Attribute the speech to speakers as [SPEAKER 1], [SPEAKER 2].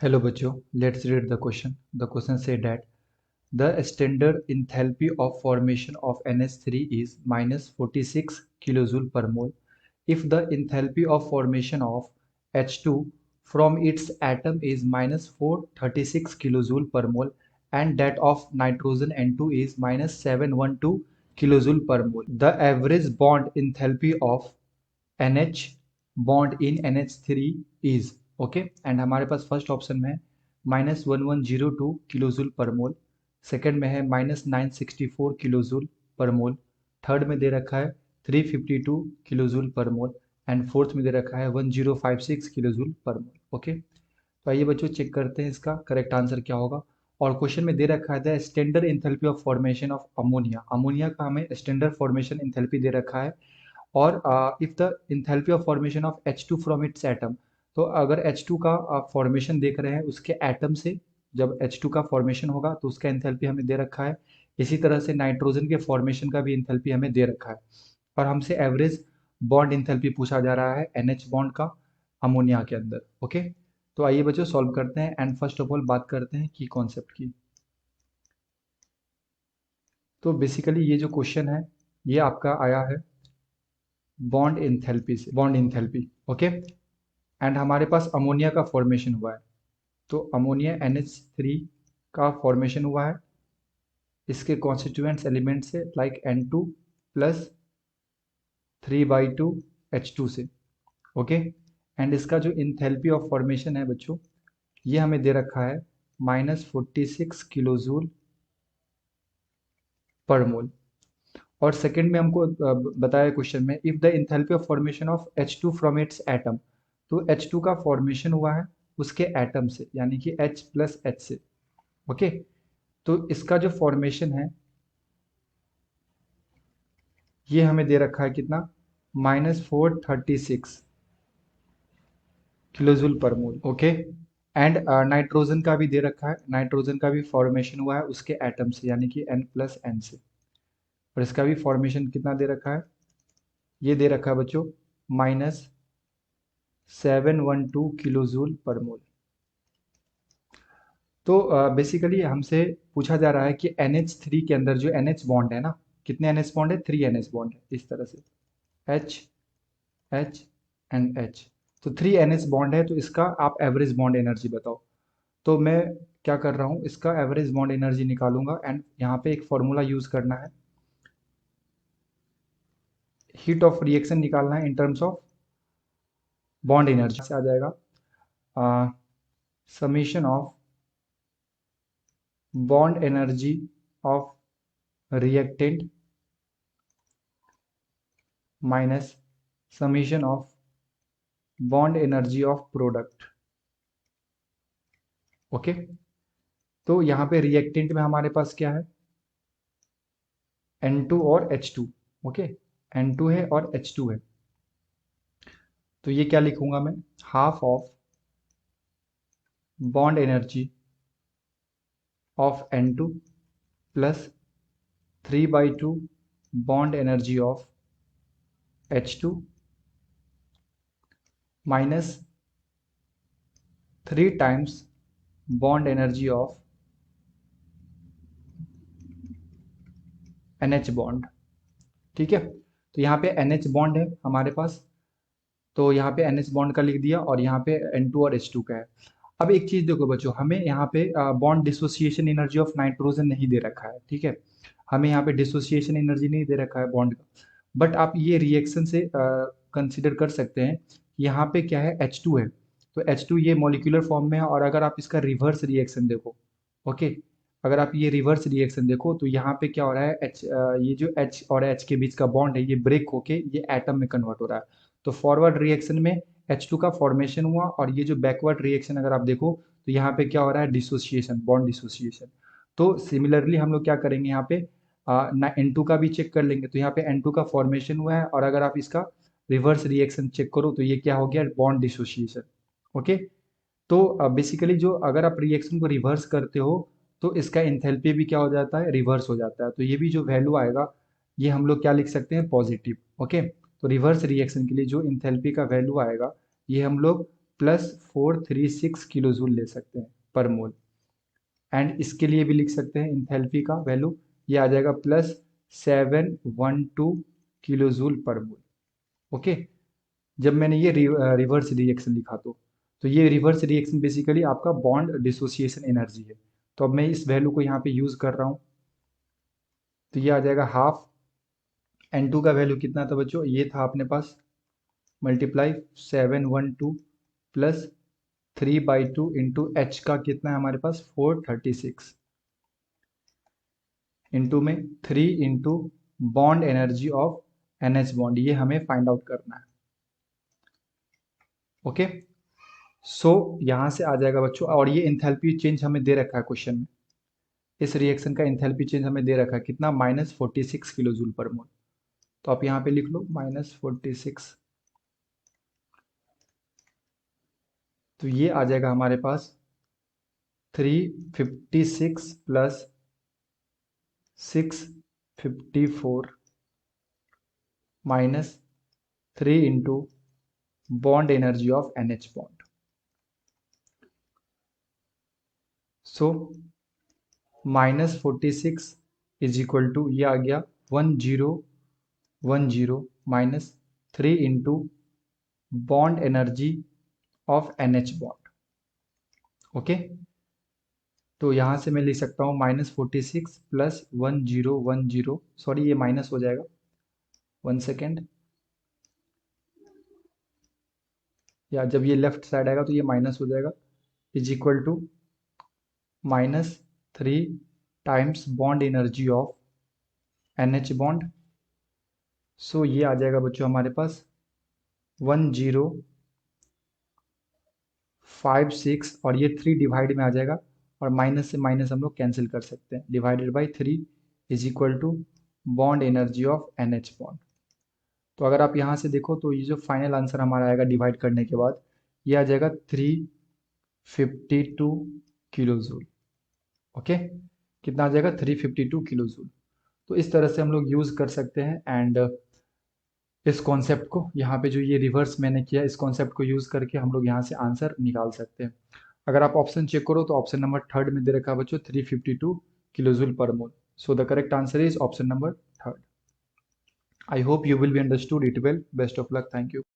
[SPEAKER 1] Hello बच्चों, let's read the question. The question say that the standard enthalpy of formation of NH3 is minus 46 kilojoule per mole. If the enthalpy of formation of H2 from its atom is minus 436 kilojoule per mole and that of nitrogen N2 is minus 712 kilojoule per mole. The average bond enthalpy of NH bond in NH3 is okay and हमारे पास first option में है -1102 kilojoule पर मोल, second में है -964 kilojoule पर मोल, third में दे रखा है 352 किलोजूल पर मोल एंड फोर्थ में दे रखा है 1056 किलोजूल पर मोल। ओके, तो आइए बच्चों चेक करते हैं इसका करेक्ट आंसर क्या होगा। और क्वेश्चन में दे रखा है the standard enthalpy of formation of ammonia, ammonia का हमें स्टैंडर्ड फॉर्मेशन इंथैल्पी दे रखा है। और if the enthalpy of formation of H2 from its atom, तो अगर H2 का फॉर्मेशन देख रहे हैं उसके एटम से, जब H2 का फॉर्मेशन होगा तो उसका इंथैल्पी हमें दे रखा है। इसी तरह से नाइट्रोजन के फॉर्मेशन का भी इंथैल्पी हमें दे रखा है और हमसे एवरेज बॉन्ड इंथैल्पी पूछा जा रहा है NH बॉन्ड का अमोनिया के अंदर। ओके, तो आइए बच्चों सॉल्व करते हैं एंड फर्स्ट ऑफ ऑल बात करते हैं की कॉन्सेप्ट की। तो बेसिकली ये जो क्वेश्चन है ये आपका आया है बॉन्ड इंथैल्पी से, बॉन्ड इंथैल्पी। ओके, एंड हमारे पास अमोनिया का फॉर्मेशन हुआ है, तो अमोनिया NH3 का फॉर्मेशन हुआ है इसके कॉन्स्टिट्यूएंट्स एलिमेंट से लाइक N2 प्लस 3/2 H2 से। ओके, एंड इसका जो इंथैल्पी ऑफ फॉर्मेशन है बच्चों ये हमें दे रखा है -46 किलोजूल पर मोल। और सेकंड में हमको बताया क्वेश्चन में if the enthalpy of formation of H2 from its atom, तो H2 का फॉर्मेशन हुआ है उसके एटम से यानी कि H प्लस H से। ओके, तो इसका जो फॉर्मेशन है ये हमें दे रखा है कितना, -436 किलोजूल पर मोल। ओके, एंड नाइट्रोजन का भी दे रखा है, नाइट्रोजन का भी फॉर्मेशन हुआ है उसके एटम से यानी कि N प्लस N से, और इसका भी फॉर्मेशन कितना दे रखा है, ये दे रखा है बच्चों -712 किलोजूल पर मोल। तो बेसिकली हमसे पूछा जा रहा है कि NH3 के अंदर जो NH बॉन्ड है ना, कितने NH बॉन्ड है, 3 NH बॉन्ड है इस तरह से H H एंड H। तो 3 NH बॉन्ड है, तो इसका आप एवरेज बॉन्ड एनर्जी बताओ। तो मैं क्या कर रहा हूँ, इसका एवरेज बॉन्ड एनर्जी निकालूंगा एंड यहाँ पे एक फॉर्मूला यूज करना है, हीट ऑफ रिएक्शन निकालना है in terms of bond energy से आ जाएगा summation of bond energy of reactant minus summation of bond energy of product. Okay, तो यहाँ पे रिएक्टेंट में हमारे पास क्या है, N2 और H2। ओके, N2 है और H2 है, तो ये क्या लिखूंगा मैं, half of bond energy of N2 plus 3/2 bond energy of H2 minus 3 times bond energy of NH bond. ठीक है, तो यहाँ पे NH बॉन्ड है हमारे पास, तो यहाँ पे NH बॉन्ड का लिख दिया और यहाँ पे N2 और H2 का है। अब एक चीज देखो बच्चों, हमें यहाँ पे bond dissociation energy of nitrogen नहीं दे रखा है। ठीक है, हमें यहाँ पे डिसोसिएशन एनर्जी नहीं दे रखा है बॉन्ड का, बट आप ये रिएक्शन से कंसिडर कर सकते हैं। यहाँ पे क्या है, H2 है, तो H2 ये मॉलिक्यूलर फॉर्म में है, और अगर आप इसका रिवर्स रिएक्शन देखो, ओके, अगर आप ये रिवर्स रिएक्शन देखो तो यहाँ पे क्या हो रहा है, ये जो H और H के बीच का बॉन्ड है ये ब्रेक होके ये एटम में कन्वर्ट हो रहा है। तो फॉरवर्ड रिएक्शन में H2 का फॉर्मेशन हुआ, और ये जो बैकवर्ड रिएक्शन अगर आप देखो तो यहाँ पे क्या हो रहा है, डिसोसिएशन, बॉन्ड डिसोसिएशन। तो सिमिलरली हम लोग क्या करेंगे यहाँ पे ना N2 का भी चेक कर लेंगे, तो यहाँ पे N2 का फॉर्मेशन हुआ है, और अगर आप इसका रिवर्स रिएक्शन चेक करो तो ये क्या हो गया, बॉन्ड डिसोसिएशन। ओके, तो बेसिकली जो अगर आप रिएक्शन को रिवर्स करते हो तो इसका इंथैल्पी भी क्या हो जाता है, रिवर्स हो जाता है, तो ये भी जो वैल्यू आएगा ये हम लोग क्या लिख सकते हैं, पॉजिटिव। ओके, तो रिवर्स रिएक्शन के लिए जो इंथैल्पी का वैल्यू आएगा ये हम लोग +436 किलो जूल ले सकते हैं पर मोल। एंड इसके लिए भी लिख सकते हैं इंथैल्पी का वैल्यू, ये आ जाएगा +712 किलो जूल पर मोल। ओके, जब मैंने ये रिवर्स रिएक्शन लिखा तो ये रिवर्स रिएक्शन बेसिकली आपका बॉन्ड डिसोसिएशन एनर्जी है। तो अब मैं इस वैल्यू को यहाँ पे यूज कर रहा हूँ, तो ये आ जाएगा हाफ। N2 का वैल्यू कितना था बच्चों, ये था अपने पास मल्टीप्लाई 712 प्लस 3/2 इंटू एच का कितना है हमारे पास 436 इंटू में 3 into bond energy of NH bond, ये हमें फाइंड आउट करना है। ओके, सो यहां से आ जाएगा बच्चों, और ये इंथैल्पी चेंज हमें दे रखा है क्वेश्चन में, इस रिएक्शन का इंथैल्पी चेंज हमें दे रखा है कितना, -46 किलो जूल पर मोल। तो आप यहाँ पे लिख लो -46, तो ये आ जाएगा हमारे पास 356 plus 654 -3 into bond energy of NH bond. So -46 is equal to, ये आ गया 1010 -3 into bond energy of NH bond. Okay, तो यहाँ से मैं लिख सकता हूँ -46 प्लस 1010, सॉरी ये माइनस हो जाएगा, 1 सेकेंड, या जब ये लेफ्ट साइड आएगा तो ये माइनस हो जाएगा, is equal to -3 times bond energy of NH bond. So ये आ जाएगा बच्चों हमारे पास 1056, और ये 3 डिवाइड में आ जाएगा, और माइनस से माइनस हम लोग कैंसिल कर सकते हैं, divided by 3 is equal to bond energy of NH bond. तो अगर आप यहाँ से देखो तो ये जो फाइनल आंसर हमारा आएगा डिवाइड करने के बाद, ये आ जाएगा 352 किलो जूल। ओके, कितना आ जाएगा 352 किलो जूल। तो इस तरह से हम लोग यूज़ कर सकते हैं, एंड इस कॉन्सेप्ट को यहाँ पे जो ये रिवर्स मैंने किया, इस कॉन्सेप्ट को यूज़ करके हम लोग यहाँ से आंसर निकाल सकते हैं। अगर आप ऑप्शन चेक करो तो ऑप्शन नंबर थर्ड में दे रखा है बच्चों 352 किलो जूल पर मोल। So the correct answer is option number third. I hope you will be understood it well. Best of luck. Thank you.